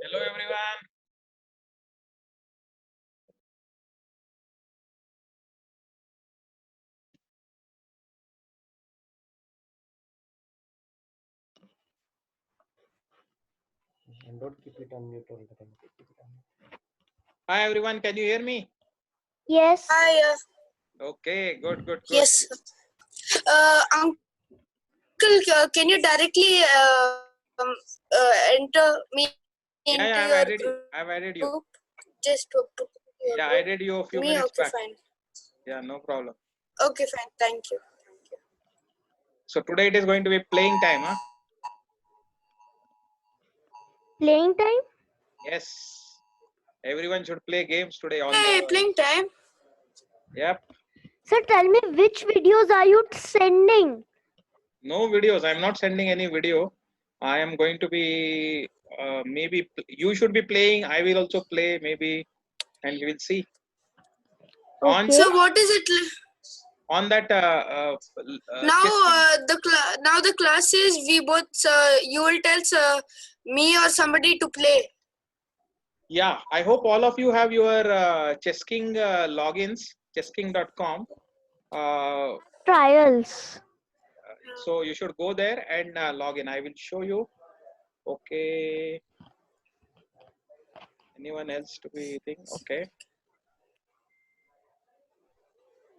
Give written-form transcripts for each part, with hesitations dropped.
Hello everyone. And don't keep it on mute all the time. Keep it on mute. Hi everyone, can you hear me? Yes. Hi. Okay, good. Yes. Uncle, can you directly enter me into Yeah, your I've added you. group? Just to put your Yeah, I group. added you a few Me, minutes okay, back. fine. Yeah, no problem. Okay, fine. Thank you. So today it is going to be playing time, huh? Playing time? Yes. Everyone should play games today on Hey, playing time. Yep. Sir, tell me which videos are you sending? No videos. I'm not sending any video. I am going to be maybe you should be playing. I will also play maybe, and we will see. Okay. So what is it? On that Now now the class is we both. You will tell me or somebody to play. yeah, I hope all of you have your Chessking logins, chessking.com. Trials. So you should go there and log in. I will show you. Okay. Anyone else to be thing? Okay.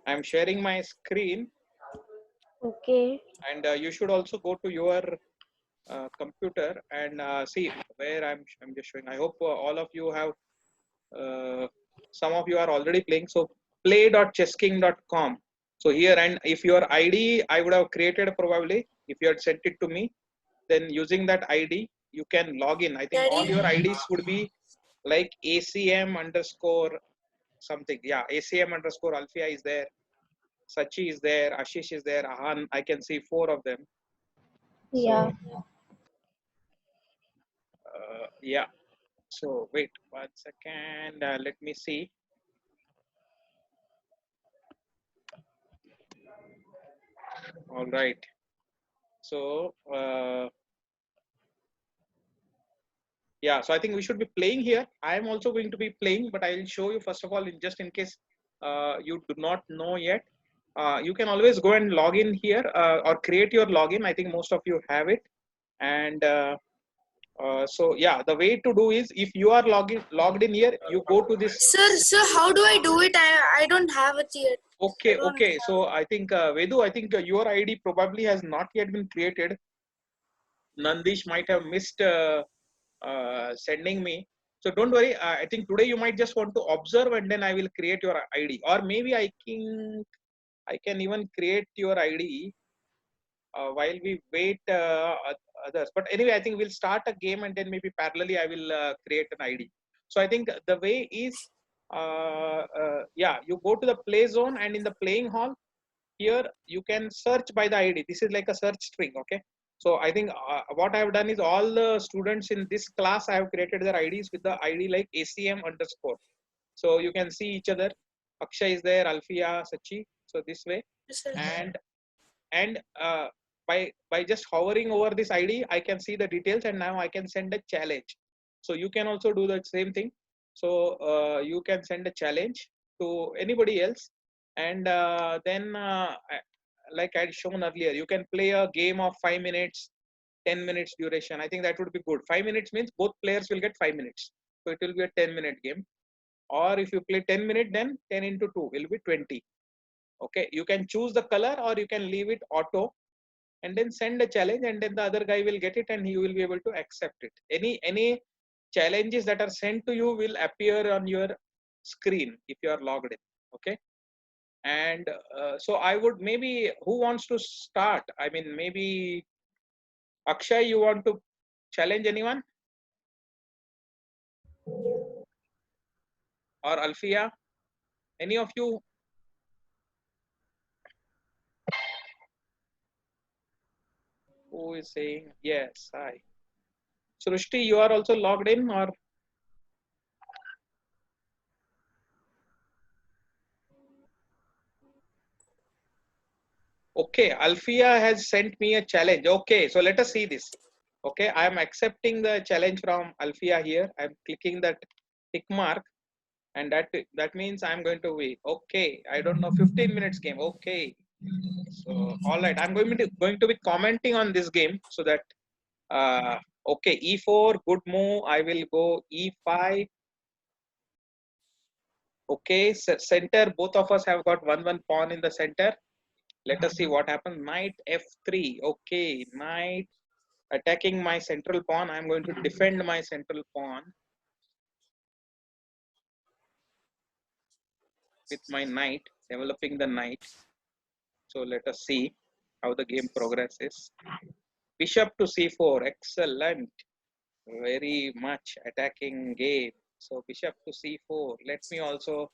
I'm sharing my screen, Okay. and you should also go to your computer and see where I'm just showing. I hope all of you have. Some of you are already playing. So play.chessking.com. So here, and if your ID I would have created probably if you had sent it to me, then using that ID you can log in. I think all your IDs would be like ACM underscore something. Yeah, ACM underscore Alfia is there. Sachi is there. Ashish is there. Ahan, I can see 4 of them. Yeah. So yeah. So wait 1 second. Let me see. All right. So yeah, so I think we should be playing here. I am also going to be playing, but I will show you first of all, just in case you do not know yet. You can always go and log in here or create your login. I think most of you have it. And so yeah, the way to do is if you are logged in here, you go to this. Sir, how do I do it? I don't have it yet. Okay. So I think Vedu, I think your ID probably has not yet been created. Nandish might have missed sending me. So don't worry. I think today you might just want to observe and then I will create your ID. Or maybe I can even create your ID while we wait others. But anyway, I think we'll start a game and then maybe parallelly I will create an ID. So I think the way is, yeah, you go to the play zone and in the playing hall, here you can search by the ID. This is like a search string, okay? So I think what I have done is all the students in this class, I have created their IDs with the ID like ACM underscore. So you can see each other. Akshay is there, Alfia, Sachi. So this way, and by just hovering over this ID, I can see the details, and now I can send a challenge. So you can also do the same thing. So you can send a challenge to anybody else, and then like I had shown earlier, you can play a game of 5 minutes, 10 minutes duration. I think that would be good. 5 minutes means both players will get 5 minutes. So it will be a 10-minute game. Or if you play 10 minutes, then 10 into 2 will be 20. Okay, you can choose the color or you can leave it auto and then send a challenge, and then the other guy will get it and he will be able to accept it. Any challenges that are sent to you will appear on your screen if you are logged in. Okay. And so I would maybe, who wants to start? I mean, maybe Akshay, you want to challenge anyone? Or Alfia? Any of you? Who is saying yes? Hi. Srushti, you are also logged in or? Okay, Alfia has sent me a challenge. Okay, so let us see this. Okay, I am accepting the challenge from Alfia here. I'm clicking that tick mark, and that means I'm going to win. Okay, I don't know, 15 minutes game. Okay, so all right, I'm going to be commenting on this game so that okay, e4, good move. I will go e5. Okay, center. Both of us have got one pawn in the center. Let us see what happens. Knight f3. Okay, knight attacking my central pawn. I'm going to defend my central pawn with my knight, developing the knight. So let us see how the game progresses. Bishop to c4. Excellent. Very much attacking game. So bishop to c4. Let me also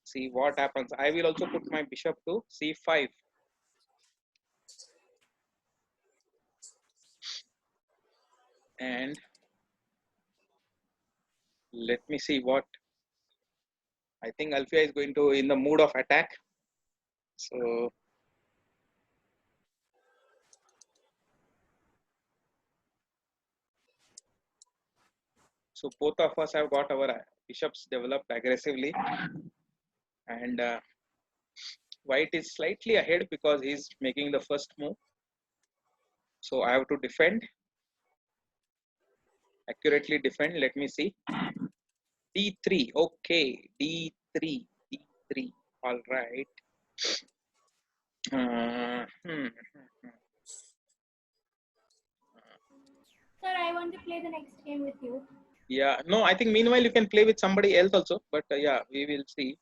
see what happens. I will also put my bishop to c5. And let me see what. I think Alfia is going to in the mood of attack. So both of us have got our bishops developed aggressively, and white is slightly ahead because he's making the first move. So I have to defend, accurately defend. Let me see. D3. Okay, D3. D3. All right. Uh, hmm. Sir, I want to play the next game with you. Yeah. No, I think meanwhile you can play with somebody else also. But yeah, we will see.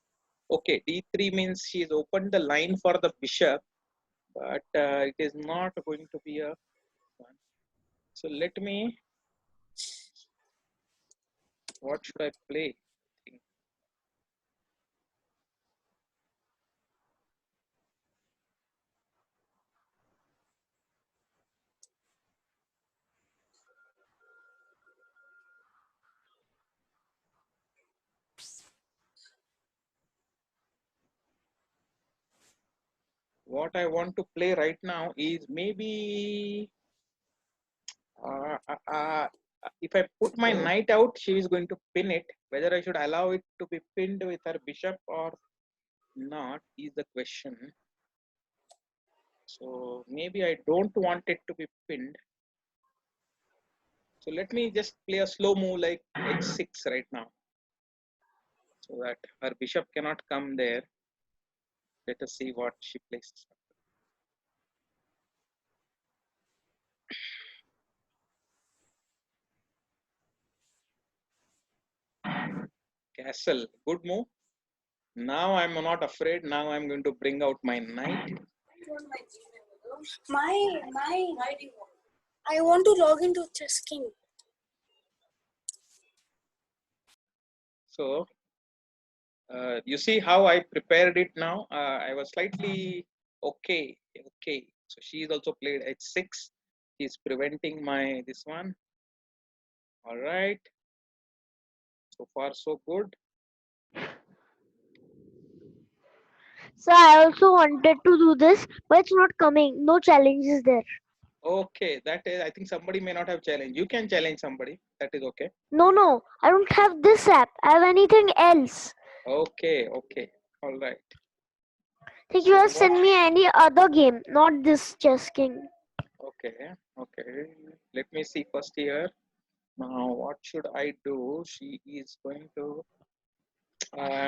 Okay, D3 means she's opened the line for the bishop, but it is not going to be a one. So let me. What should I play? What I want to play right now is maybe uh, uh, uh, if I put my knight out, she is going to pin it. Whether I should allow it to be pinned with her bishop or not is the question. So maybe I don't want it to be pinned. So let me just play a slow move like h6 right now, so that her bishop cannot come there. Let us see what she plays. Castle, good move. Now I'm not afraid. Now I'm going to bring out my knight. My I want to log into Chess King. So you see how I prepared it now. I was slightly okay. So she's also played h6. She's preventing my this one. All right. So far so good. So I also wanted to do this, but it's not coming. No challenges there. Okay, that is. I think somebody may not have challenged. You can challenge somebody. That is okay. No, I don't have this app. I have anything else. Okay. All right. Think you So have sent me any other game, not this Chess King. Okay. Let me see first here. Now, what should I do? She is going to.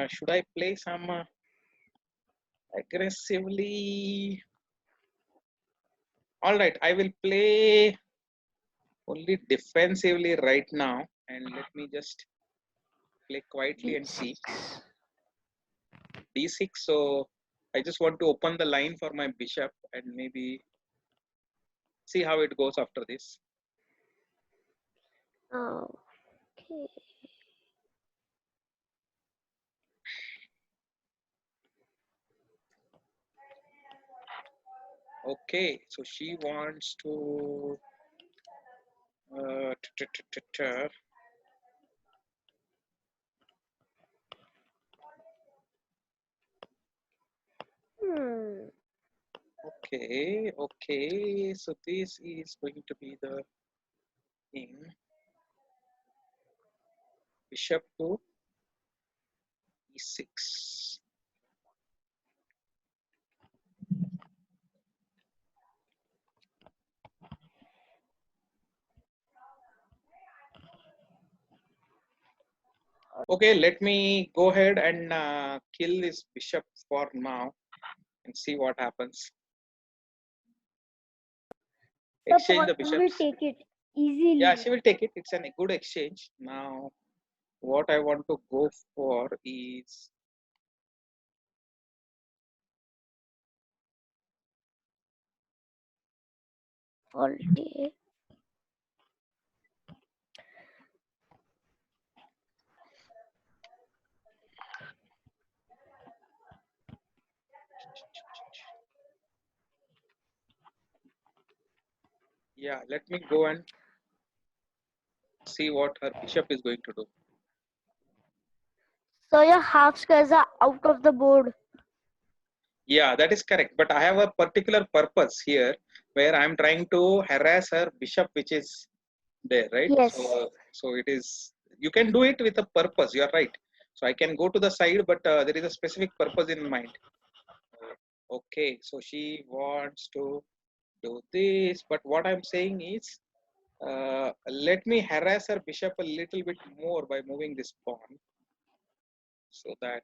Should I play some aggressively? All right, I will play only defensively right now, and let me just play quietly and see. D6. So I just want to open the line for my bishop and maybe see how it goes after this. Oh, okay. Okay, so she wants to. Uh, Hmm. Okay. So this is going to be the king, bishop to e6. Okay, let me go ahead and kill this bishop for now and see what happens. Exchange the pawn will bishops. take it easily. Yeah, she will take it. It's a good exchange. Now, what I want to go for is All day. yeah. Let me go and see what her bishop is going to do. So your half squares are out of the board. Yeah, that is correct. But I have a particular purpose here where I'm trying to harass her bishop, which is there, right? Yes. So it is. You can do it with a purpose. You are right. So I can go to the side, but there is a specific purpose in mind. Okay, so she wants to do this, but what I'm saying is, let me harass her bishop a little bit more by moving this pawn, so that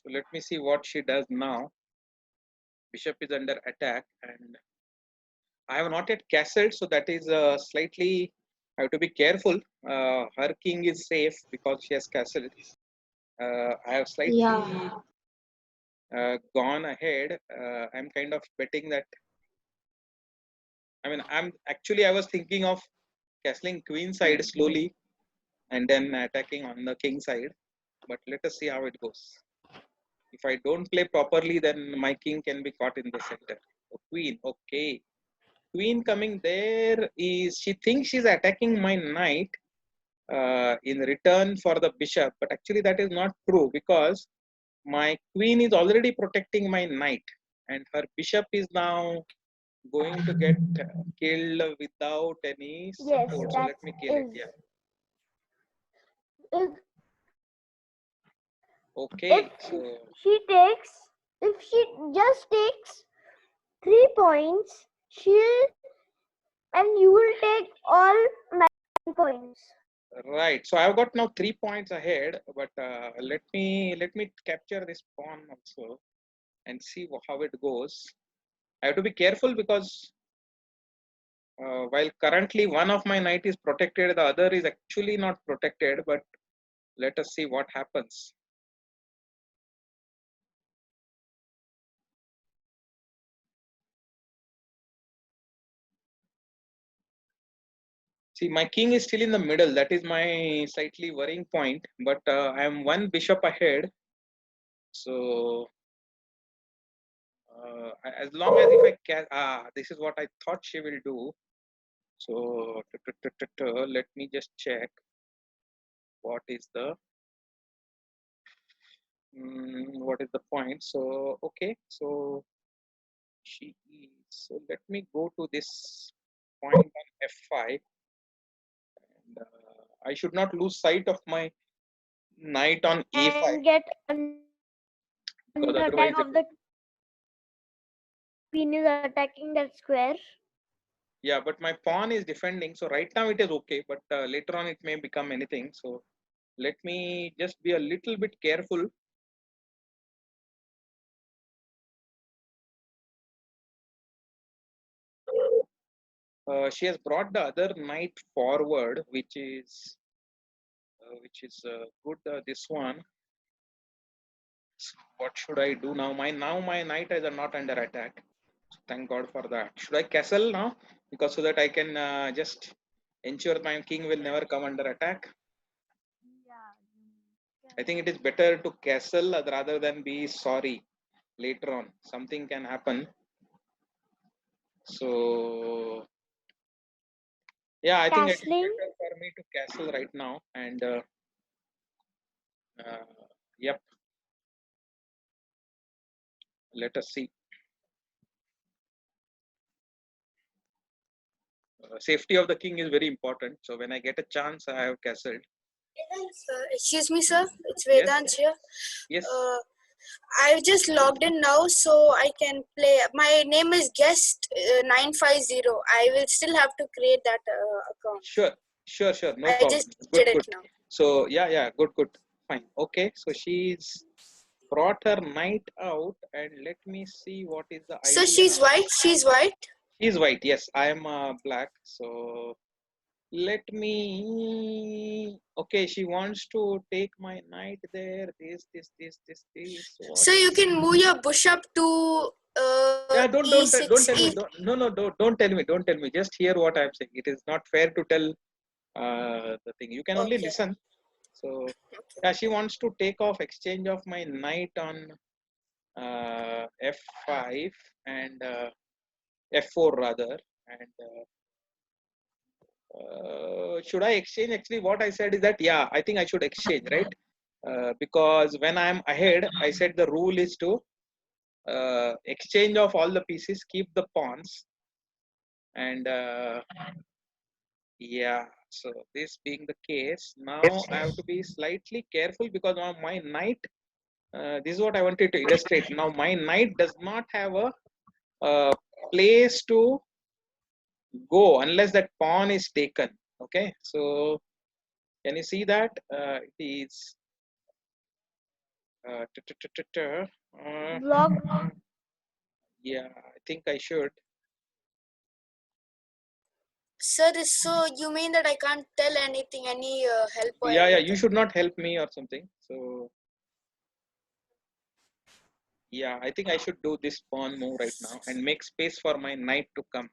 so let me see what she does now. Bishop is under attack, and I have not yet castled, so that is slightly. I have to be careful. Her king is safe because she has castled. I have slightly gone ahead. I'm kind of betting that. I mean, I was thinking of castling queen side slowly and then attacking on the king side. But let us see how it goes. If I don't play properly, then my king can be caught in the center. Oh, queen, okay. Queen coming there is, she thinks she's attacking my knight in return for the bishop, but actually that is not true because my queen is already protecting my knight and her bishop is now going to get killed without any Yes, support. So that let me kill it. is. Yeah. If Okay. So she takes, if she just takes 3 points, she'll and you will take all 9 points. right. So I've got now 3 points ahead, but let me capture this pawn also and see how it goes. I have to be careful because while currently one of my knight is protected, the other is actually not protected. But let us see what happens. See, my king is still in the middle. That is my slightly worrying point. But I am one bishop ahead. So as long as if I can, this is what I thought she will do. So let me just check what is the point. So okay, so she is. So let me go to this point on f5, and I should not lose sight of my knight on a5 And get because under otherwise attack of the queen is attacking that square. yeah, but my pawn is defending. So right now it is okay, but later on it may become anything. So let me just be a little bit careful. She has brought the other knight forward, which is good. This one. So what should I do now? My knight is not under attack. So thank God for that. Should I castle now? Because so that I can just ensure my king will never come under attack. I think it is better to castle rather than be sorry later on. Something can happen. So yeah, I think it is Castling. better for me to castle right now. And yep, let us see. Safety of the king is very important. So when I get a chance, I have castled. Excuse me, sir. It's Yes, Vedant here. yes. I've just logged in now, so I can play. My name is Guest 950. I will still have to create that account. Sure. No I problem. just Good. did it now. So yeah. Good. Fine. Okay. So she's brought her knight out, and let me see what is the So idea. she's white. She's white. She's white. Yes, I am black. So let me. Okay, she wants to take my knight there. This. What So is you can move your bush up to Yeah, don't E6. tell me. Don't tell me. Don't tell me. Just hear what I'm saying. It is not fair to tell the thing. You can only Okay. listen. So yeah, she wants to take off exchange of my knight on f5 and f4 rather. And should I exchange? Actually, what I said is that yeah, I think I should exchange, right? Because when I'm ahead, I said the rule is to exchange of all the pieces, keep the pawns, and yeah. So this being the case, now I have to be slightly careful because now my knight. This is what I wanted to illustrate. Now my knight does not have a place to go unless that pawn is taken. Okay, so can you see that it is Vlog. yeah, I think I should. Sir, so you mean that I can't tell anything, any help or Yeah, you anything? should not help me or something. So yeah, I think I should do this pawn move right now and make space for my knight to come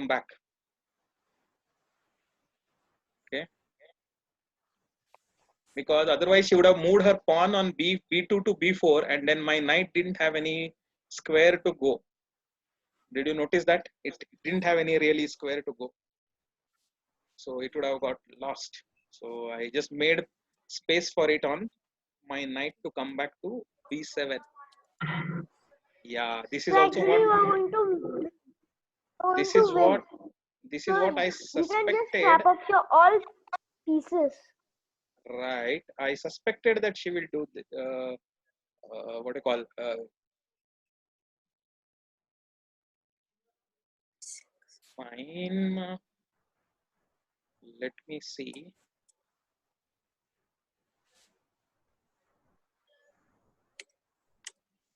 back. Okay, because otherwise she would have moved her pawn on b2 to b4, and then my knight didn't have any square to go. Did you notice that it didn't have any really square to go? So it would have got lost. So I just made space for it on my knight to come back to b7. Yeah, this is So also actually, what you are going this to is win. what this is So what I you can just suspected. swap up your all pieces. Right, I suspected that she will do what do you call fine. Let me see.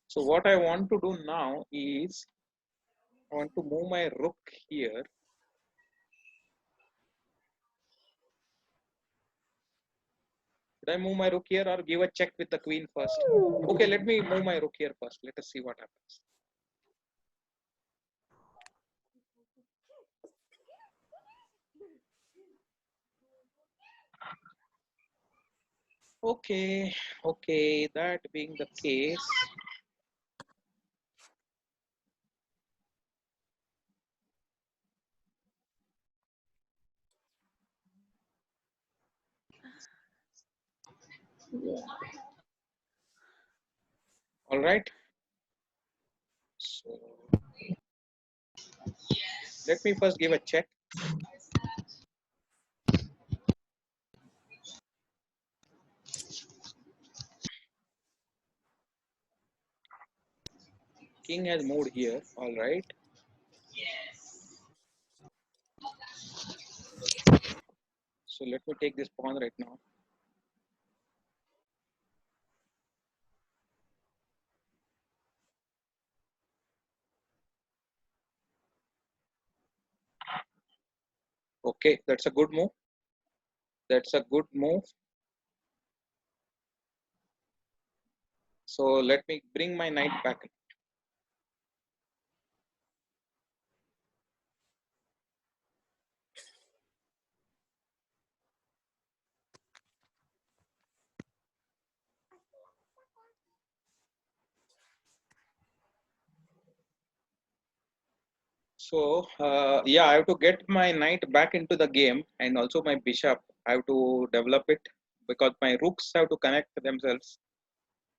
So what I want to do now is I want to move my rook here. Should I move my rook here or give a check with the queen first? Okay, let me move my rook here first. Let us see what happens. Okay, that being the case, all right. So let me first give a check. King has moved here, all right. So let me take this pawn right now. Okay, that's a good move. That's a good move. So let me bring my knight back. So yeah, I have to get my knight back into the game, and also my bishop. I have to develop it because my rooks have to connect themselves.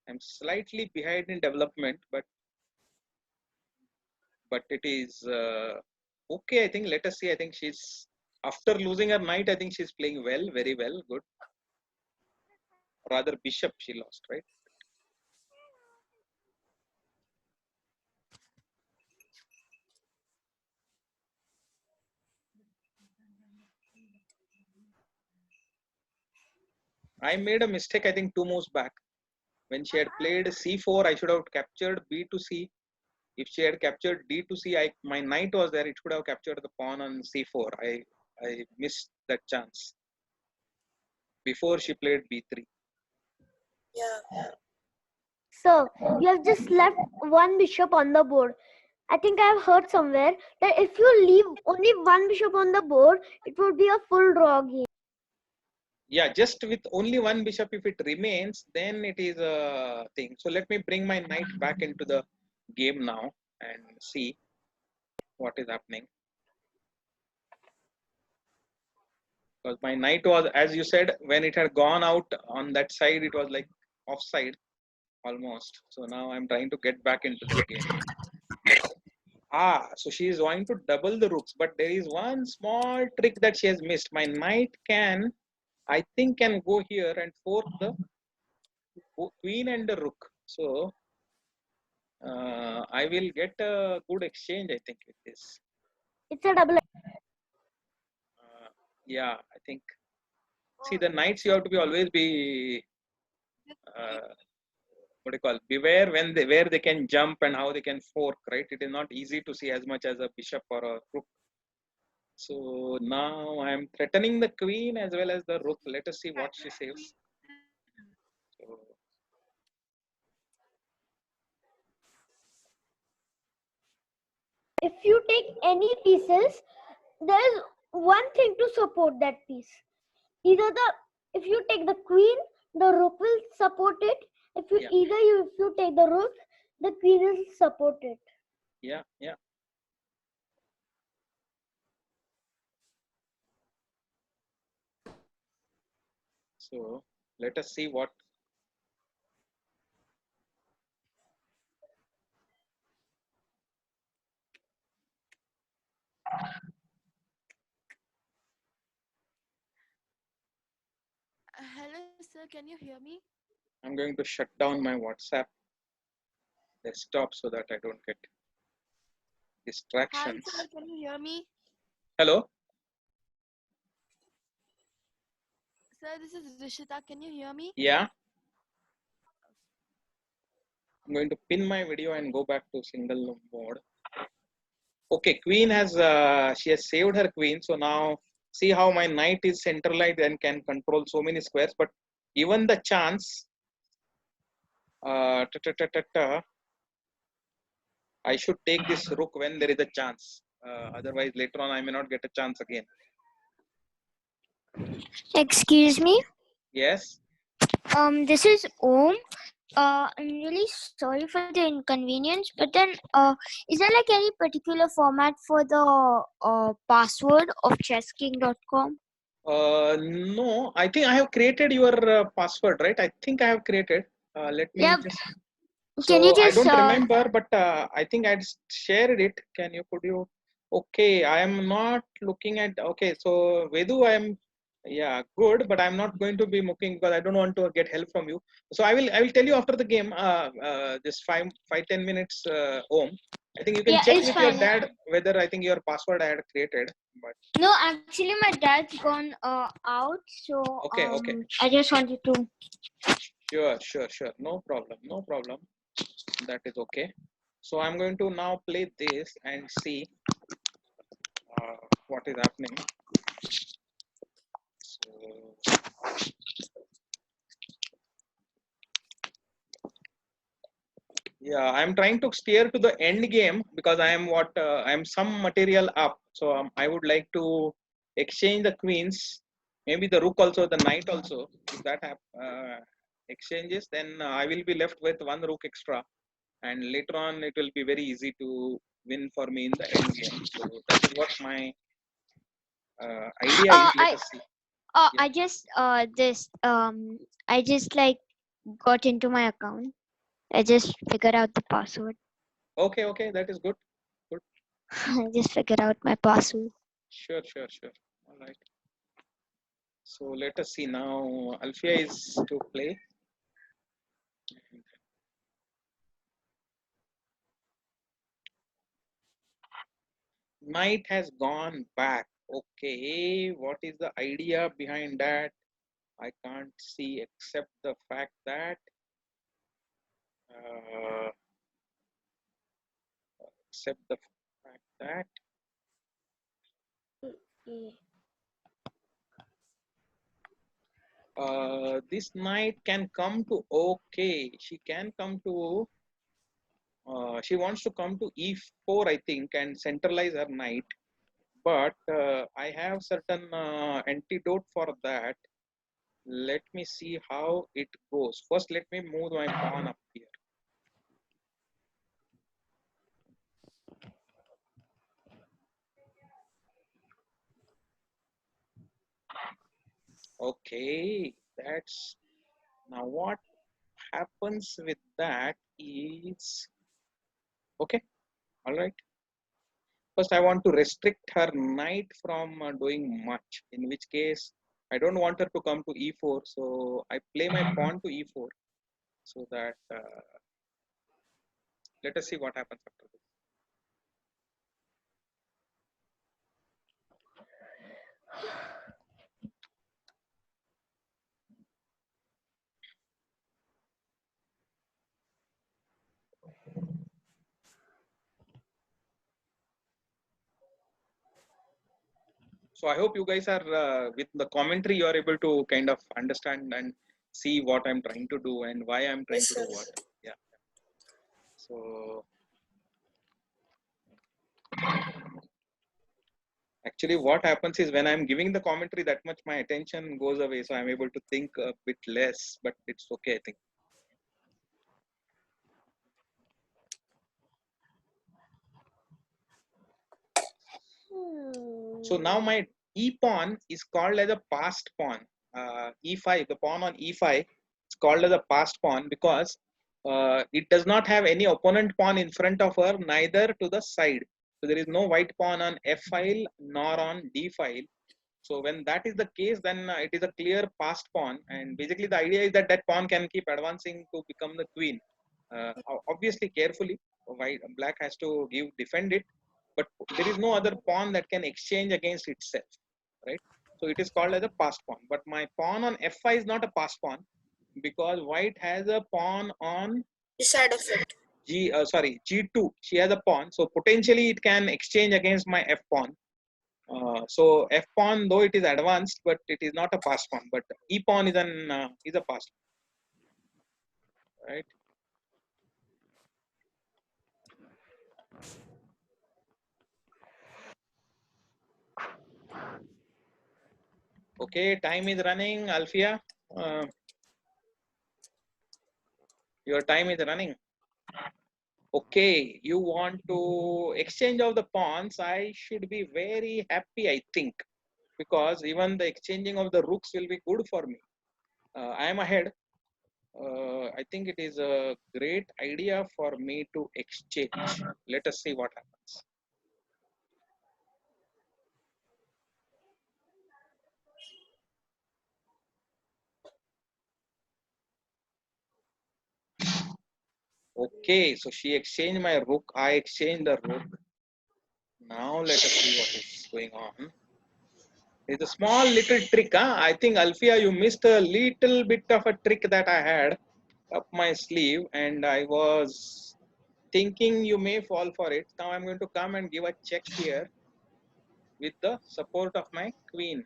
I'm slightly behind in development, but it is okay. I think let us see. I think she's after losing her knight. I think she's playing well, very well, good. Rather bishop she lost, right? I made a mistake. I think two moves back. When she had played c4, I should have captured b to c. If she had captured d to c, my knight was there. It should have captured the pawn on c4. I missed that chance before she played b3. Yeah. So you have just left one bishop on the board. I think I have heard somewhere that if you leave only one bishop on the board, it would be a full draw game. Yeah, just with only one bishop, if it remains, then it is a thing. So let me bring my knight back into the game now and see what is happening. Because my knight was, as you said, when it had gone out on that side, it was like offside almost. So now I'm trying to get back into the game. So she is going to double the rooks, but there is one small trick that she has missed. My knight can, I think, can go here and force the queen and the rook. So I will get a good exchange, I think, with this. It's a double. Yeah, I think. See, the knights you have to be always be what do you call? Beware when they where they can jump and how they can fork. Right? It is not easy to see as much as a bishop or a rook. So now I am threatening the queen as well as the rook. Let us see what she saves. So, If you take any pieces, there is one thing to support that piece. If you take the queen, the rook will support it. If you take the rook, the queen will support it. yeah. So let us see what. Hello, sir. Can you hear me? I'm going to shut down my WhatsApp desktop so that I don't get distractions. Hi, sir. Can you hear me? Hello. Sir, this is Rishita. Can you hear me? Yeah. I'm going to pin my video and go back to single mode. Okay, queen has she has saved her queen. So now see how my knight is centralized and can control so many squares. But given the chance, I should take this rook when there is a chance. Otherwise, later on, I may not get a chance again. Excuse me. Yes. This is Om. I'm really sorry for the inconvenience, but then is there like any particular format for the password of chessking.com? No, I think I have created your password, right? I think I have created. Let me just. Can you So I just don't remember, but I think I'd shared it. Could you? Okay, I am not looking at. Okay, so Vedu, I am. Yeah, good, but I'm not going to be looking because I don't want to get help from you. So I will tell you after the game. Just 10 minutes. Home. I think you can check with your dad whether I think your password I had created. But No, actually, my dad's gone out, so okay. I just wanted to. Sure. No problem. That is okay. So I'm going to now play this and see what is happening. Yeah, I'm trying to steer to the end game because I am I'm some material up. So I would like to exchange the queens, maybe the rook also, the knight also. If that exchanges, then I will be left with one rook extra, and later on it will be very easy to win for me in the end game. So that is what my idea is. Let I us see. Yeah. I just I just like got into my account. I just figured out the password. Okay, okay, that is good. Good. I just figured out my password. Sure, sure, sure. All right. So let us see now. Alfia is to play. Knight has gone back. Okay, what is the idea behind that? I can't see except the fact that uh, except the fact that this knight can come to, okay, she can come to she wants to come to e4, I think, and centralize her knight. But I have certain antidote for that. Let me see how it goes. First, let me move my pawn up here. Okay, that's now what happens with that is okay. All right. First, I want to restrict her knight from doing much. In which case, I don't want her to come to e4. So I play my pawn to e4. So that let us see what happens after this. So I hope you guys are with the commentary. You are able to kind of understand and see what I'm trying to do and why I'm trying Yes, to sir. do what. Yeah. So actually, what happens is when I'm giving the commentary, that much my attention goes away. So I'm able to think a bit less, but it's okay, I think. So now my e pawn is called as a passed pawn. E5, the pawn on e5 is called as a passed pawn because it does not have any opponent pawn in front of her, neither to the side. So there is no white pawn on f file nor on d file. So when that is the case, then it is a clear passed pawn. And basically the idea is that that pawn can keep advancing to become the queen. Obviously, carefully, white black has to defend it, but there is no other pawn that can exchange against itself, right? So it is called as a passed pawn. But my pawn on f5 is not a passed pawn because white has a pawn on This side of it. g2. She has a pawn, so potentially it can exchange against my f pawn. So f pawn, though it is advanced, but it is not a passed pawn. But e pawn is a passed pawn, right? Okay, time is running, Alfia. Your time is running. Okay, you want to exchange of the pawns. I should be very happy, I think, because even the exchanging of the rooks will be good for me. I am ahead. I think it is a great idea for me to exchange. Let us see what happens. Okay, so she exchanged my rook. I exchanged the rook. Now let us see what is going on. It's a small little trick. Huh? I think Alfia, you missed a little bit of a trick that I had up my sleeve, and I was thinking you may fall for it. Now I'm going to come and give a check here with the support of my queen.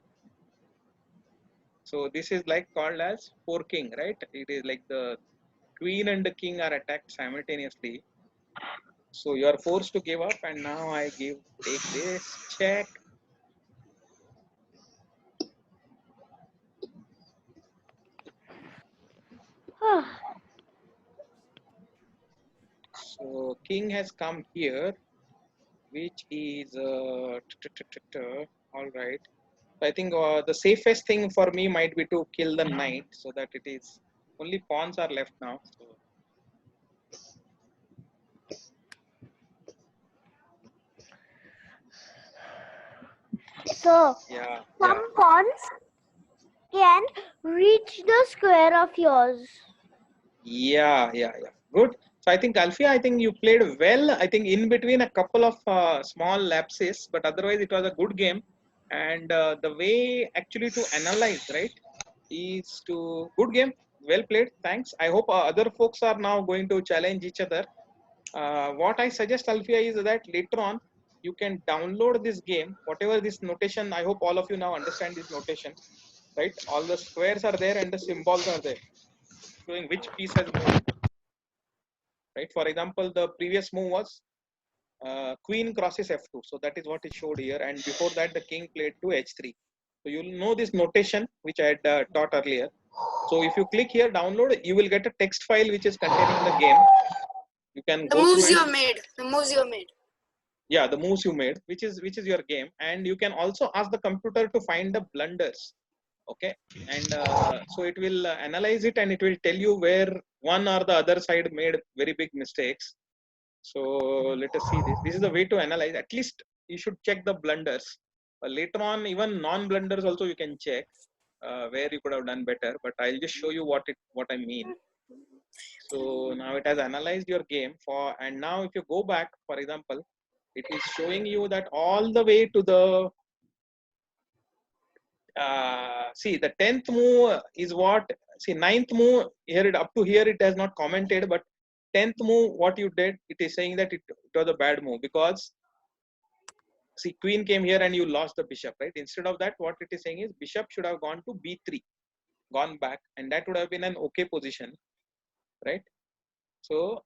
So this is like called as forking, right? It is like the queen and the king are attacked simultaneously. So you are forced to give up, and now I take this check. So king has come here, which is all right. I think the safest thing for me might be to kill the knight, so that it is only pawns are left now. So So yeah, some pawns can reach the square of yours. yeah. Good. So I think Alfia, I think you played well. I think in between a couple of small lapses, but otherwise it was a good game. And the way actually to analyze, right, is to good game. Well played. Thanks. I hope other folks are now going to challenge each other. What I suggest, Alfia, is that later on you can download this game, whatever this notation. I hope all of you now understand this notation, right? All the squares are there and the symbols are there, showing which piece has moved, right? For example, the previous move was queen crosses f2, so that is what it showed here. And before that, the king played to h3. So you'll know this notation which I had taught earlier. So if you click here, download, you will get a text file which is containing the game. You can The go moves through you and made. The moves you made. yeah, the moves you made, which is your game. And you can also ask the computer to find the blunders, okay? And so it will analyze it, and it will tell you where one or the other side made very big mistakes. So let us see this. This is the way to analyze. At least you should check the blunders. Later on, even non-blunders also you can check where you could have done better. But I'll just show you what I mean. So now it has analyzed your game and now if you go back, for example, it is showing you that all the way to the see the 10th move is what, see ninth move here, up to here it has not commented, but 10th move what you did, it is saying that it was a bad move because see queen came here and you lost the bishop, right? Instead of that, what it is saying is bishop should have gone to b3, gone back, and that would have been an okay position, right? So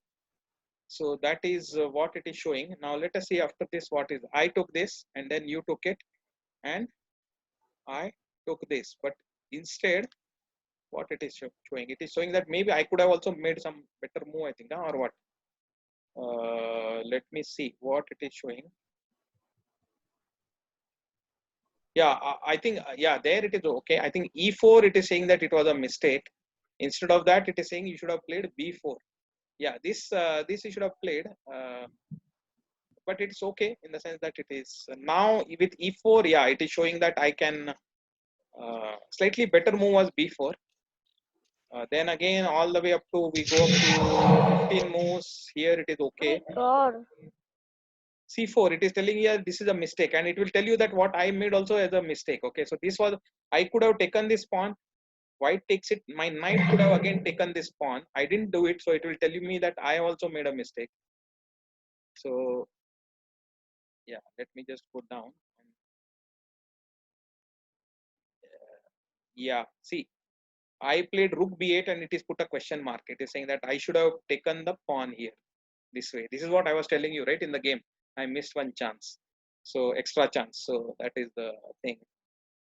that is what it is showing. Now let us see after this what is. I took this and then you took it and I took this. But instead, what it is showing? It is showing that maybe I could have also made some better move, I think, or what? Let me see what it is showing. Yeah, I think, yeah, there it is okay. I think E4, it is saying that it was a mistake. Instead of that, it is saying you should have played B4. Yeah, this you should have played. But it's okay in the sense that it is now with e4, yeah, it is showing that I can slightly better move was b4. Then again all the way up to we go up to 15 moves here, it is okay. God. C4, it is telling you this is a mistake, and it will tell you that what I made also as a mistake. Okay, so this was, I could have taken this pawn, white takes it, my knight could have again taken this pawn, I didn't do it, so it will tell me that I also made a mistake. So yeah, let me just go down. Yeah, see, I played rook b8 and it is put a question mark. It is saying that I should have taken the pawn here this way. This is what I was telling you, right? In the game, I missed one chance. So extra chance. So that is the thing.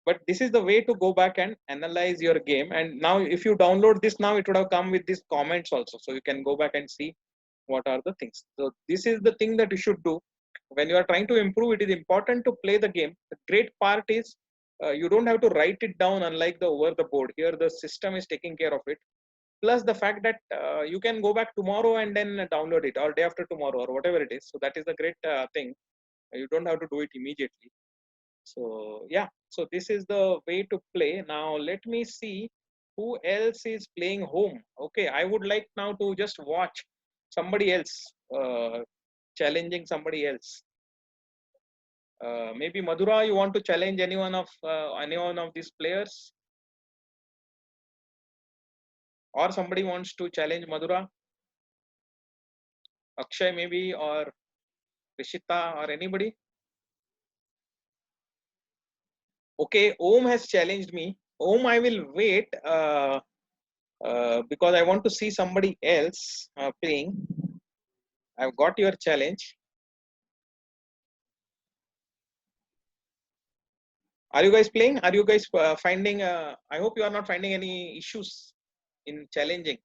But this is the way to go back and analyze your game. And now if you download this now, it would have come with these comments also. So you can go back and see what are the things. So this is the thing that you should do. When you are trying to improve, it is important to play the game. The great part is you don't have to write it down unlike the over the board. Here the system is taking care of it. Plus the fact that you can go back tomorrow and then download it, or day after tomorrow, or whatever it is. So that is the great thing. You don't have to do it immediately. So yeah, so this is the way to play. Now let me see who else is playing home. Okay, I would like now to just watch somebody else challenging somebody else. Maybe Madhura, you want to challenge anyone of these players, or somebody wants to challenge Madhura, Akshay maybe, or Rishita, or anybody. Okay, Om has challenged me. Om, I will wait. because I want to see somebody else playing. I've got your challenge. Are you guys playing? Are you guys finding? I hope you are not finding any issues in challenging.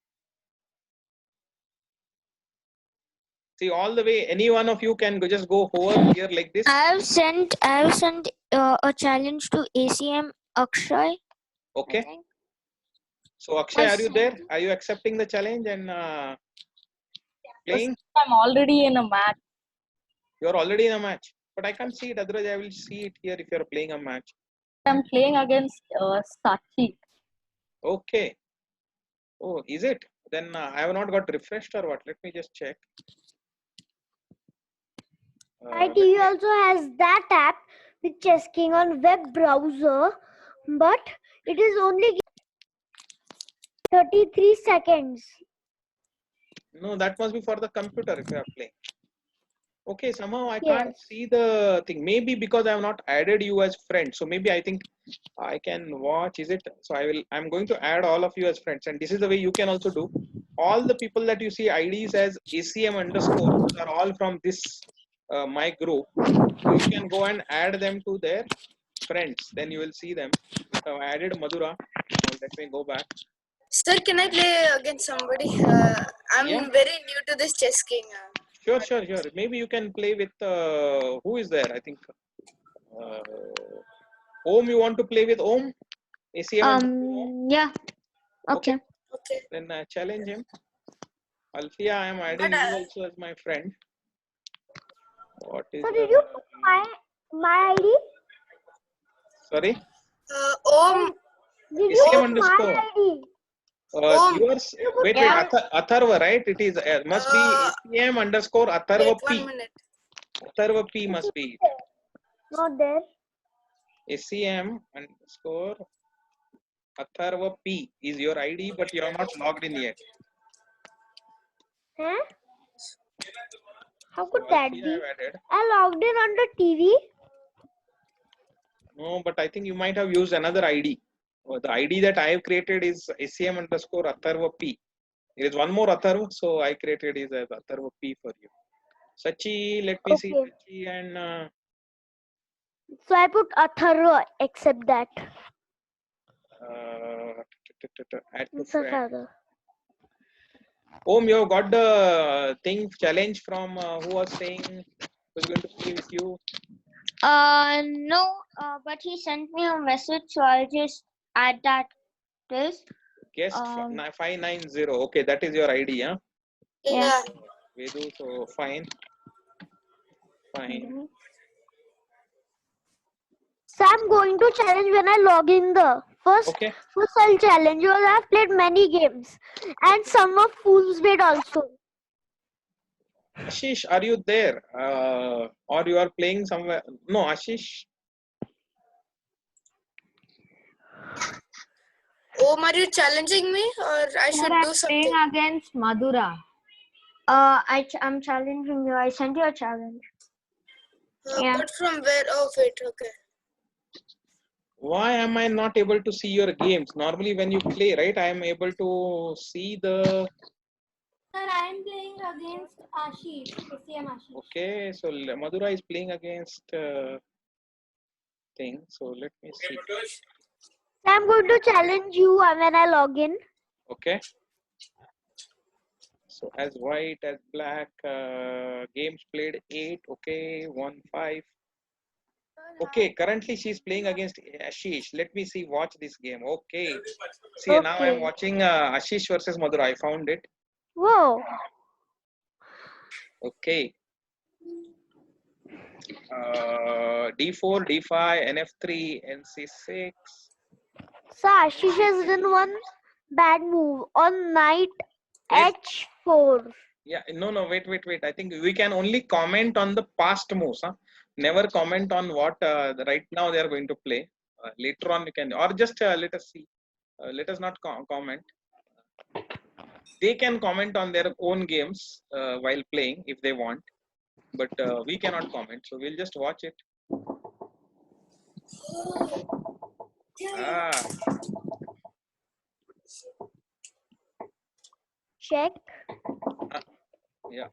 See, all the way, any one of you can just go over here like this. I have sent a challenge to ACM Akshay. I Okay. think. So Akshay, I are you sent there? it. Are you accepting the challenge and playing? I'm already in a match. You're already in a match, but I can't see it. Otherwise, I will see it here if you're playing a match. I'm playing against Sachi. Okay. Oh, is it? Then I have not got refreshed or what? Let me just check. My Let TV me- also has that app with Chess King on web browser, but it is only 33 seconds. No, that must be for the computer if you are playing. Okay, somehow I Yes. can't see the thing. Maybe because I have not added you as friend. So maybe I think I can watch. Is it? So I'm going to add all of you as friends. And this is the way you can also do. All the people that you see IDs as ACM underscore, those are all from this my group. So you can go and add them to their friends. Then you will see them. So I added Madhura. Now let me go back. Sir, can I play against somebody? I'm Yeah. very new to this chess king. Sure. Maybe you can play with who is there? I think Om. You want to play with Om? ACM underscore Om? Yeah. Okay. Okay. Then challenge him. Alfia, I am adding But, you also as my friend. What is So did you put my ID? sorry? Om, Did you ACM put underscore. my ID? Om. Yours. Wait. Yeah. Atharva, right? It is must be ACM underscore Atharva Wait 1 P. minute. Atharva P must be Not there. ACM underscore Atharva P is your ID, but you are not logged in yet. Huh? How So could that Alfia I be? have added. I logged in on the TV. No, but I think you might have used another ID. The ID that I have created is ACM underscore Atharva P. There is one more Atharva, so I created is as Atharva P for you. Sachi, let me see Okay. Sachi and So I put Atharva, except that. add to It's friend. Atharva. Om, you have got the thing challenge from who was saying was going to play with you. No. But he sent me a message, so I'll just add that. This. Guest 590. Okay, that is your ID, huh? Yeah. Vedu, so fine. Mhm. So I'm going to challenge when I log in the first Okay. I'll challenge you. I've played many games and some of Fool's Bait also. Ashish, are you there? Or you are playing somewhere? No, Ashish. Om, are you challenging me or I should I'm do something? playing against Madhura. I'm challenging you. I sent you a challenge. Yeah. But from where? Oh, wait, okay. Why am I not able to see your games? Normally, when you play, right, I am able to see the. Sir, I am playing against Ashish, ACM Ashish. Okay, so Madhura is playing against thing. So let me see. So I'm going to challenge you when I log in. Okay. So as white, as black, games played 8. Okay, 1-5. Okay, currently she's playing against Ashish. Let me see, watch this game. Okay. See, now I'm Okay. watching Ashish versus Madhura. I found it. Whoa. Okay. D4, D5, NF3, NC6. So Ashish has done one bad move on knight Wait. H4. Yeah, no, wait. I think we can only comment on the past moves. Huh? Never comment on what right now they are going to play. Later on, you can, or just let us see. Let us not comment. They can comment on their own games while playing if they want, but we cannot comment. So we'll just watch it. Ah. check. Yeah.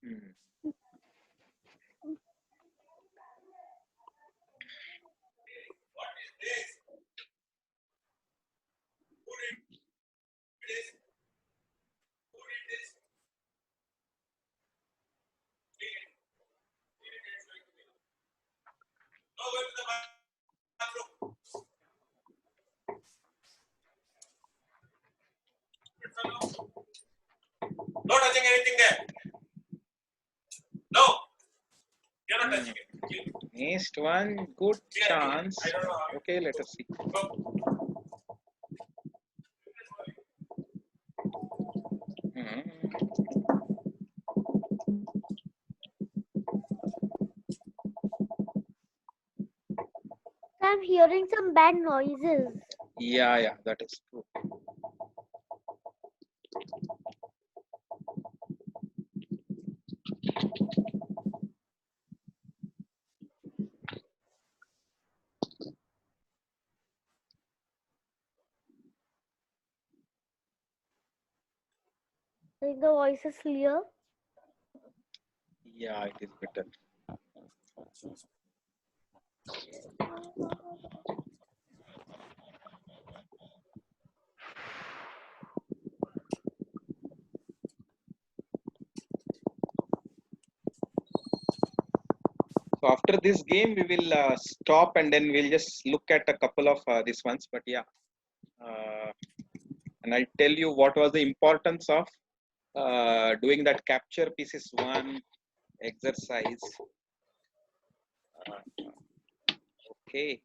Hmm. No touching anything there. No. You're not touching it. Missed one good chance. I don't know how. Okay, let us see. Hmm. I'm hearing some bad noises. Yeah, that is true. I think the voice is clear. Yeah, it is better. So after this game, we will stop and then we'll just look at a couple of these ones. But yeah, and I'll tell you what was the importance of doing that capture pieces one exercise. Okay.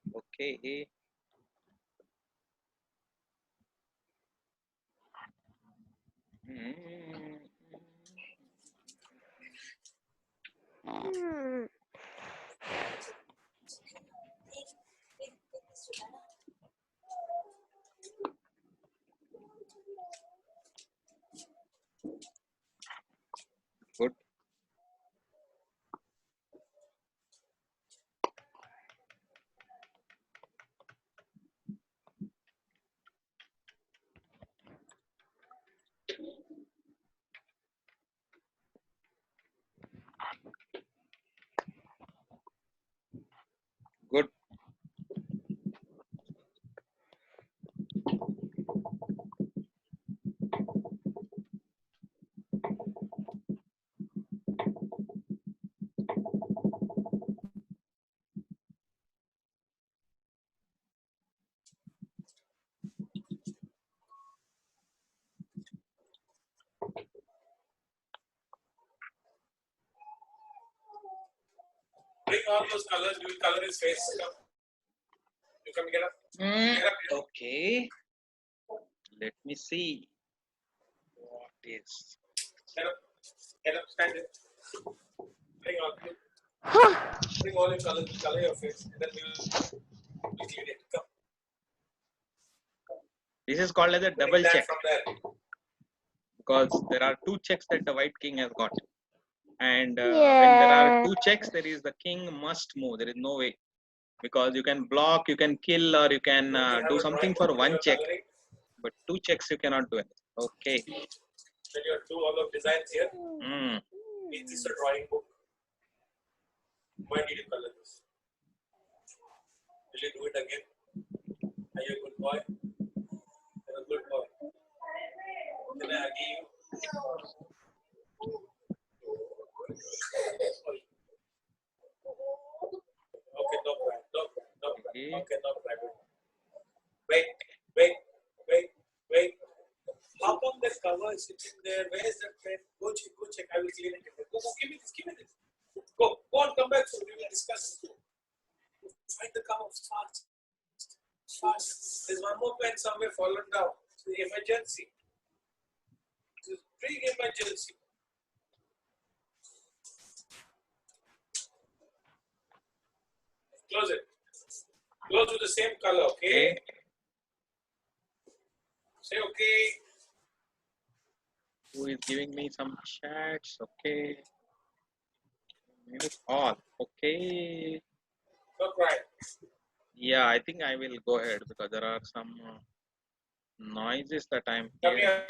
Mm. Hmm. Good. Good. Bring all those colors. We will color his face. Come. You come get up. Get up. Okay. Let me see what is. Get up. Get up. Stand it. Bring all your colors. Color your face. And then we will clean it. Come. This is called as a double That check from there. because there are two checks that the white king has got. And when there are two checks, there is the king must move. There is no way because you can block, you can kill, or you can do something for one check. But two checks you cannot do it. Okay. Then you do all of designs here. This is a drawing book. Why did you color this? Will you do it again? Are you a good boy? You're a good boy. Can I hug you? Okay, no cry. No cry. Okay, no cry. Wait. How come the cover is sitting there? Where is that pen? Go check. I will clean it. Go, give me this. Go on, come back. So we will discuss. Find the cover fast. There's one more pen somewhere fallen down. It's the emergency. It's a big emergency. Close it. Close with the same color, okay? Say okay. who is giving me some chats. Okay. Mute all. Okay. Look right. Yeah, I think I will go ahead because there are some noises that I'm Come hearing. here.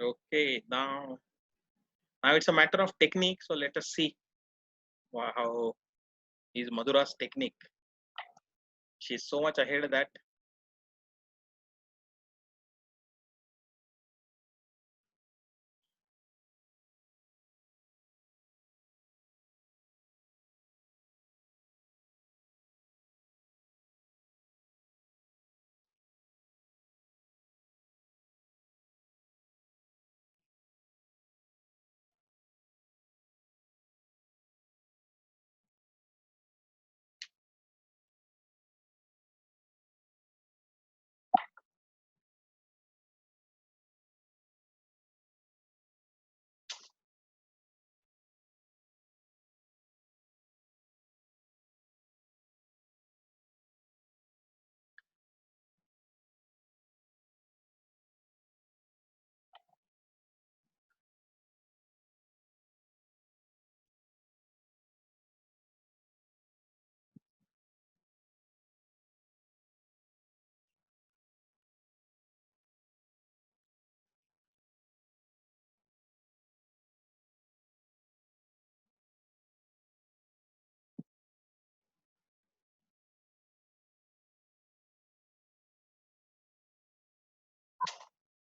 Okay, now it's a matter of technique. So let us see how is Madhura's technique. She's so much ahead of that.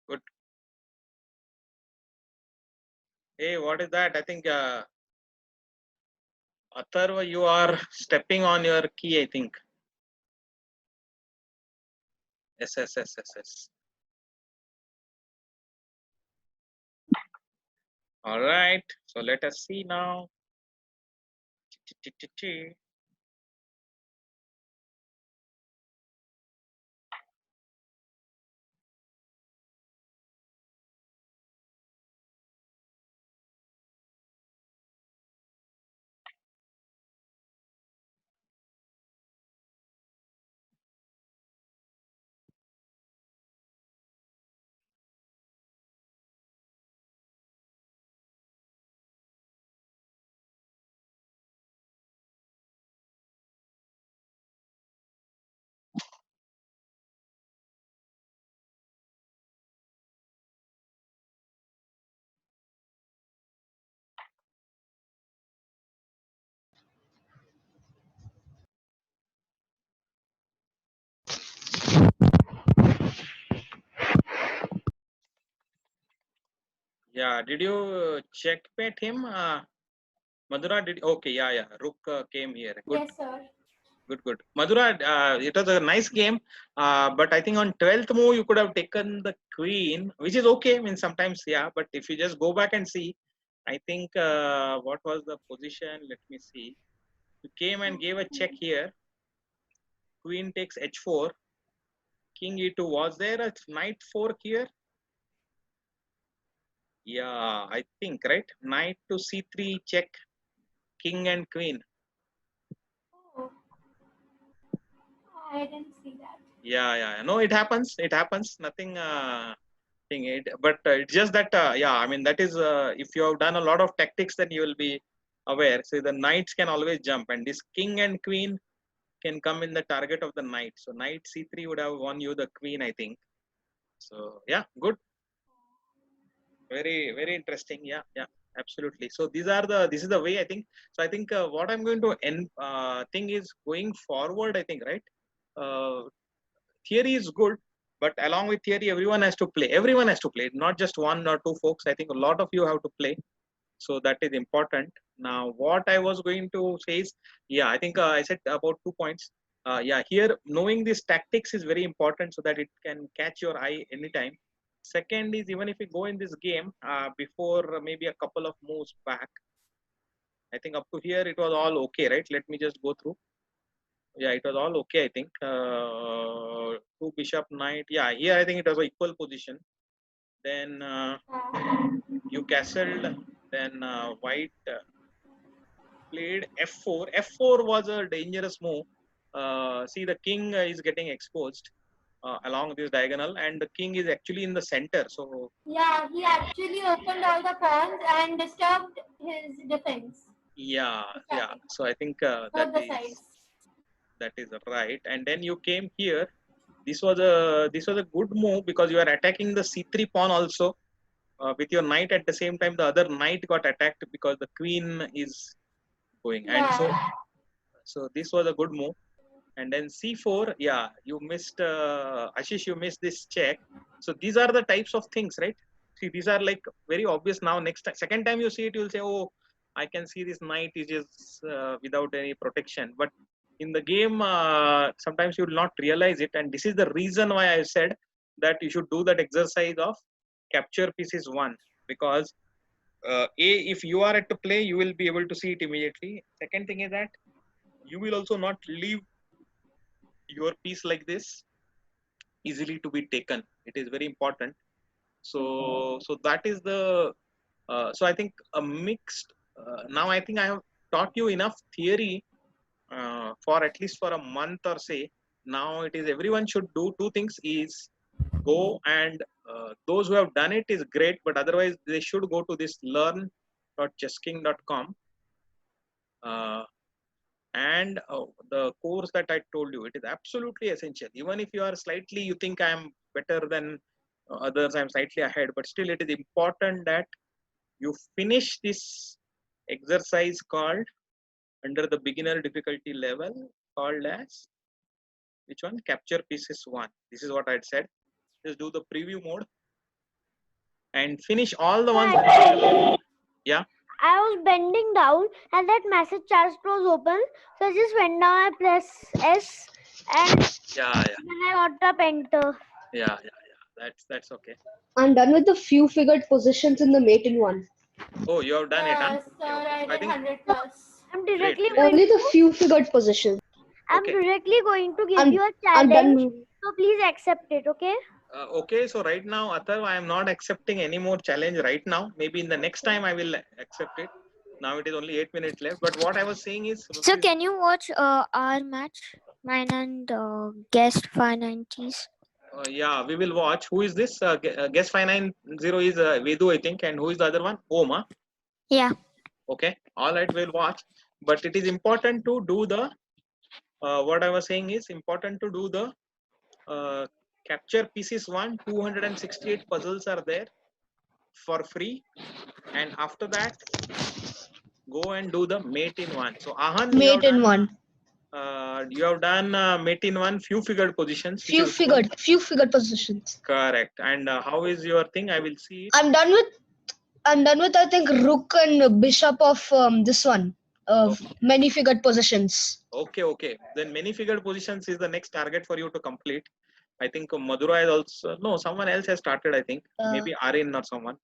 Good. Hey, what is that? I think Atharva, you are stepping on your key, I think. Yes, yes, yes, yes, yes. All right. So let us see now. Yeah, did you checkmate him? Madhura, did okay? Yeah, yeah. Rook came here. Good, Yes, sir. good, good. Madhura, it was a nice game, but I think on 12th move you could have taken the queen, which is okay. I mean, sometimes yeah, but if you just go back and see, I think what was the position? Let me see. You came and gave a check here. Queen takes h4. King e2. Was there a knight fork here? Yeah, I think right. Knight to c3 check. King and queen. Oh, I didn't see that. Yeah, yeah. No, it happens. It happens. Nothing. Thing. But it's just that. Yeah, I mean that is. If you have done a lot of tactics, then you will be aware. So the knights can always jump, and this king and queen can come in the target of the knight. So knight c3 would have won you the queen, I think. So yeah, good. Very, very interesting. Yeah, yeah, absolutely. So this is the way I think. So I think what I'm going to end thing is going forward. I think right. Theory is good, but along with theory, everyone has to play. Everyone has to play, not just one or two folks. I think a lot of you have to play. So that is important. Now, what I was going to say is, yeah, I think I said about 2 points. Yeah, here knowing these tactics is very important so that it can catch your eye anytime. Second is even if you go in this game before maybe a couple of moves back, I think up to here it was all okay, right? Let me just go through. Yeah, it was all okay, I think. Two bishop knight. Yeah, here I think it was an equal position. Then you castled. Then white played f4. F4 was a dangerous move. See, the king is getting exposed along this diagonal, and the king is actually in the center. So Yeah, he actually opened all the pawns and disturbed his defense. yeah, yeah. So I think Both the sides. that is right. And then you came here. This was a good move because you are attacking the c3 pawn also with your knight. At the same time, the other knight got attacked because the queen is going, and so this was a good move. And then c4, yeah, you missed, Ashish, you missed this check. So these are the types of things, right? See, these are like very obvious now. Next time, second time you see it, you'll say, oh, I can see this knight is just without any protection. But in the game, sometimes you will not realize it. And this is the reason why I said that you should do that exercise of capture pieces 1, because if you are at the play, you will be able to see it immediately. Second thing is that you will also not leave your piece like this easily to be taken. It is very important. So that is the so I think a mixed now I think I have taught you enough theory for at least for a month or say. Now it is everyone should do two things: is go and those who have done it is great, but otherwise they should go to this learn.chessking.com and the course that I told you. It is absolutely essential. Even if you are slightly, you think I am better than others, I am slightly ahead, but still it is important that you finish this exercise called under the beginner difficulty level, called as which one? Capture pieces 1. This is what I had said. Just do the preview mode and finish all the ones. Yeah. I was bending down and that message chat was open. So I just went down and pressed S and then I got the enter. Yeah. That's okay. I'm done with the few figured positions in the maiden one. Oh, you have done it, huh? Sir, I did 100 plus. I'm directly Great. going Only the to, few figured positions. I'm directly going to give I'm- you a I'm challenge. done. So please accept it, okay? Okay, so right now, Atharv, I am not accepting any more challenge right now. Maybe in the next time I will accept it. Now it is only 8 minutes left. But what I was saying is, So can you watch our match, mine and guest 590s? yeah, we will watch. Who is this? Guess 590 is Vedu, I think, and who is the other one? Oma. Yeah. Okay, all right, we'll watch. But it is important to do the. What I was saying is important to do the capture pieces 1. 268 puzzles are there for free, and after that go and do the mate in 1. So Ahan, Mate in one. you have done mate in 1 few figured positions. Few figured positions. Correct. And how is your thing? I will see it. I'm done with I think rook and bishop of this one. Many figured positions. Okay. Then many figured positions is the next target for you to complete. I think Madura is also, no, someone else has started, I think. Maybe Arin or someone.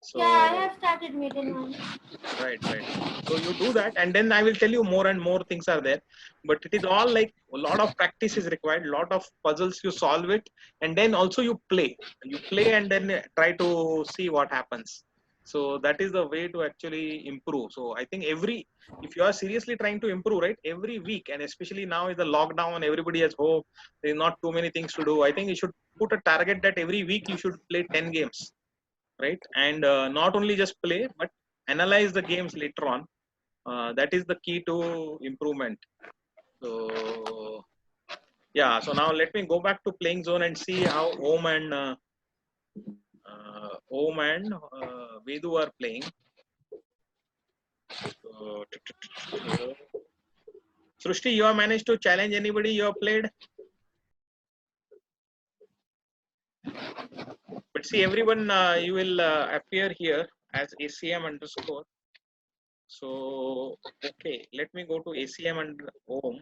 So, Yeah, I have started meeting one. Right. So you do that, and then I will tell you more and more things are there. But it is all like a lot of practice is required, a lot of puzzles you solve it, and then also you play. You play and then try to see what happens. So that is the way to actually improve. So I think if you are seriously trying to improve, right, every week, and especially now is the lockdown, everybody has home, there is not too many things to do. I think you should put a target that every week you should play 10 games, right? And not only just play, but analyze the games later on. That is the key to improvement. So yeah, so now let me go back to playing zone and see how Om and Vedu are playing. So, Srushti, you have managed to challenge anybody you have played? But see, everyone, you will appear here as ACM underscore. So, okay, let me go to ACM and Om.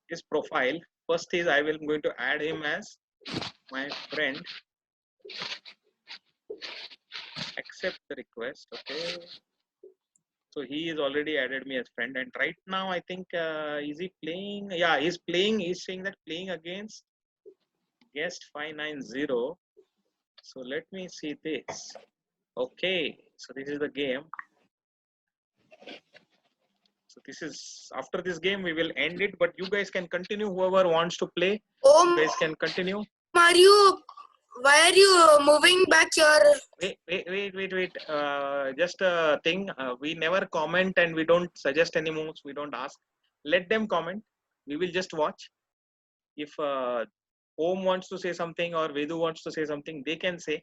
His profile. First is I will going to add him as my friend. Accept the request. Okay. So he is already added me as friend, and right now I think is he playing? Yeah, he's playing. He's saying that playing against guest 590. So let me see this. Okay, so this is the game. So this is after this game we will end it, but you guys can continue. Whoever wants to play, you guys can continue. Are you? Why are you moving back your? Wait. Just a thing. We never comment and we don't suggest any moves. We don't ask. Let them comment. We will just watch. If Om wants to say something or Vedu wants to say something, they can say.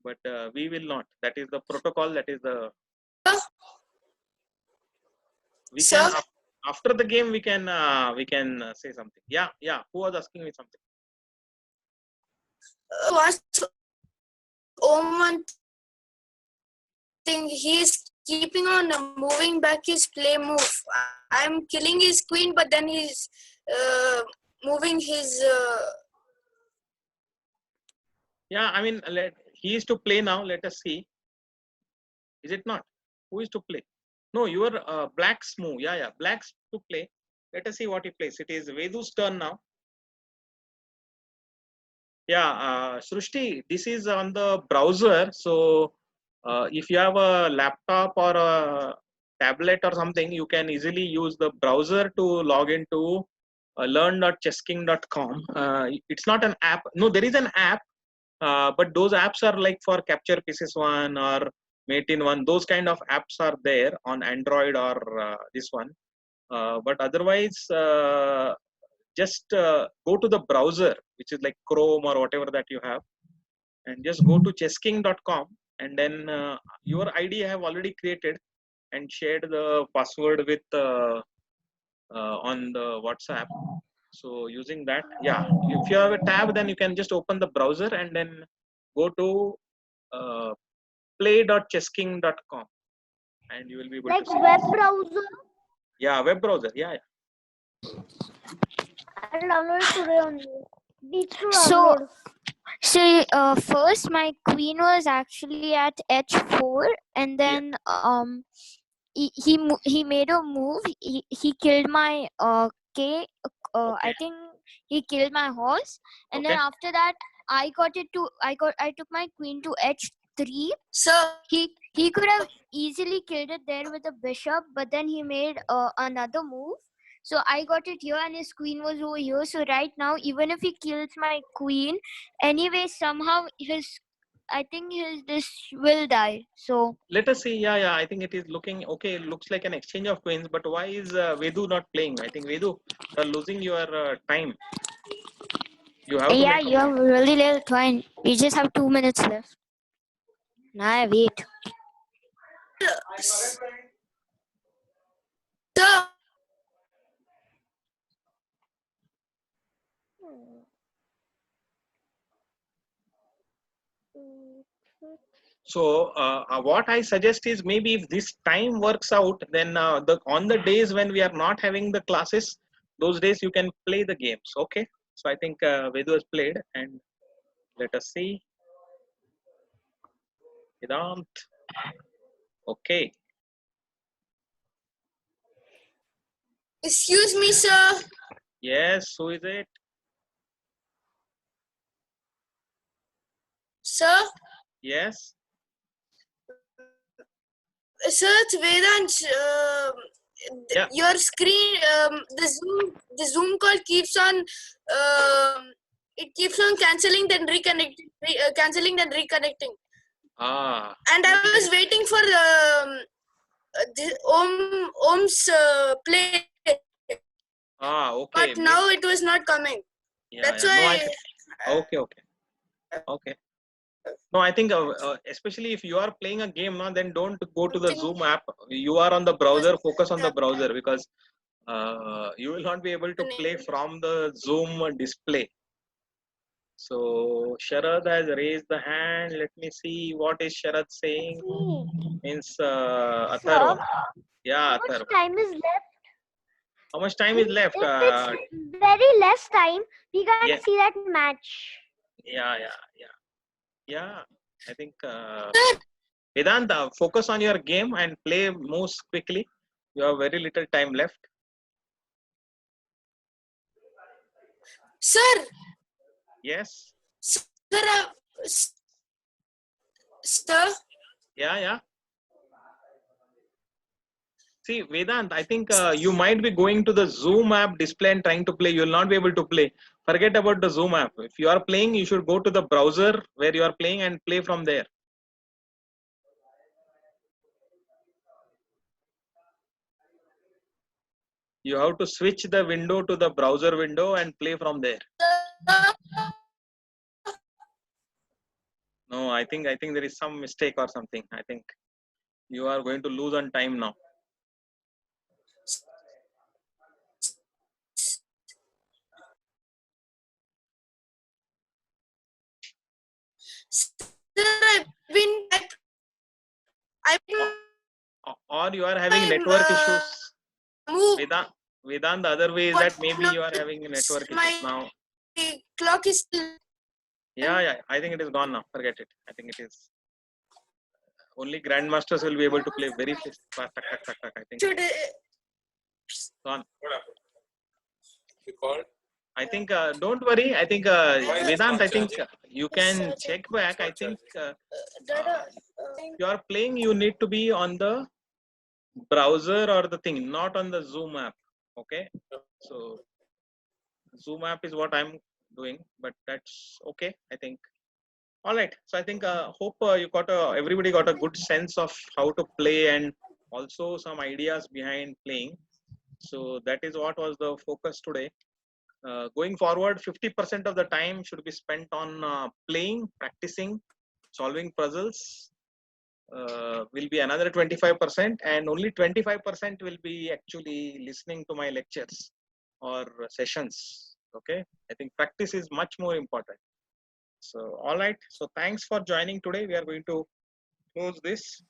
But we will not. That is the protocol. That is the. We can after the game we can say something. Yeah. Who was asking me something? What's Om one thing? He's keeping on moving back his play move. I'm killing his queen, but then he's moving his. Yeah, I mean, he is to play now. Let us see. Is it not? Who is to play? No, your Black's move. Yeah, Black's to play. Let us see what he plays. It is Vedu's turn now. Yeah, Srushti, this is on the browser. So if you have a laptop or a tablet or something, you can easily use the browser to log into learn.chessking.com. It's not an app. No, there is an app. But those apps are like for Capture Pieces 1 or Mate in 1. Those kind of apps are there on Android or this one. But otherwise, just go to the browser, which is like Chrome or whatever that you have, and just go to chessking.com, and then your ID I have already created and shared the password with on the WhatsApp. So using that, yeah, if you have a tab, then you can just open the browser and then go to play.chessking.com and you will be able Like to see web this. browser. Yeah, web browser. Yeah. I'll download it today only. Needs to So, download. first my queen was actually at h4, and then he made a move. He killed my k. I think he killed my horse, and then after that I took my queen to h3. So he could have easily killed it there with a bishop, but then he made another move. So I got it here, and his queen was over here. So right now, even if he kills my queen, anyway, somehow this will die. So Let us see. Yeah. I think it is looking okay. It looks like an exchange of queens, but why is Vedu not playing? I think Vedu, you are losing your time. You have to make you have really little time. We just have 2 minutes left. Nah, wait. So what I suggest is maybe if this time works out, then on the days when we are not having the classes, those days you can play the games. Okay. So I think Vedu has played, and let us see. Vedant. Okay. Excuse me, sir. Yes. Who is it? Sir. Yes. Sir, it's Vedant. Your screen, the Zoom call keeps on. It keeps on cancelling, then reconnecting, cancelling, then reconnecting. And I was waiting for Om's play. Okay. But now it was not coming. That's why. No, okay. No, I think especially if you are playing a game now, then don't go to the Zoom app. You are on the browser. Focus on the browser, because you will not be able to play from the Zoom display. So Sharad has raised the hand. Let me see what is Sharad saying. Means Atharva. Yeah, How much Atharva. time is left? How much time is left? If it's very less time, we can't see that match. Yeah. I think Vedanta, focus on your game and play moves quickly. You have very little time left. Sir, Yes. sir, sir. Yeah. See, Vedant, I think you might be going to the Zoom app display and trying to play. You will not be able to play. Forget about the Zoom app. If you are playing, you should go to the browser where you are playing and play from there. You have to switch the window to the browser window and play from there. No, I think there is some mistake or something. I think you are going to lose on time now. Sir, Or you are having network issues. Vedant, the other way is that maybe you are having network issues now. Clock is still. Yeah. I think it is gone now. Forget it. I think it is. Only grandmasters will be able to play very fast. I think. Gone. What happened? You called? I think. Don't worry. I think Vedant. I think you can check back. I think if you are playing, you need to be on the browser or the thing, not on the Zoom app. Okay. So Zoom app is what I'm doing, but that's okay. I think. All right. So I think hope you got everybody got a good sense of how to play and also some ideas behind playing. So that is what was the focus today. Going forward, 50% of the time should be spent on playing, practicing, solving puzzles. Will be another 25%, and only 25% will be actually listening to my lectures or sessions. Okay. I think practice is much more important. So, all right. So, thanks for joining today. We are going to close this.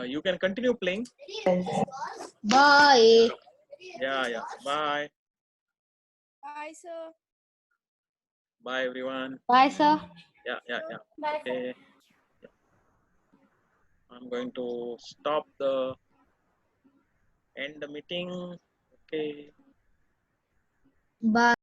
You can continue playing. Bye. Yeah. Bye. Bye, sir. Bye, everyone. Bye, sir. Yeah. Bye. Okay. I'm going to stop the end the meeting. Okay. Bye.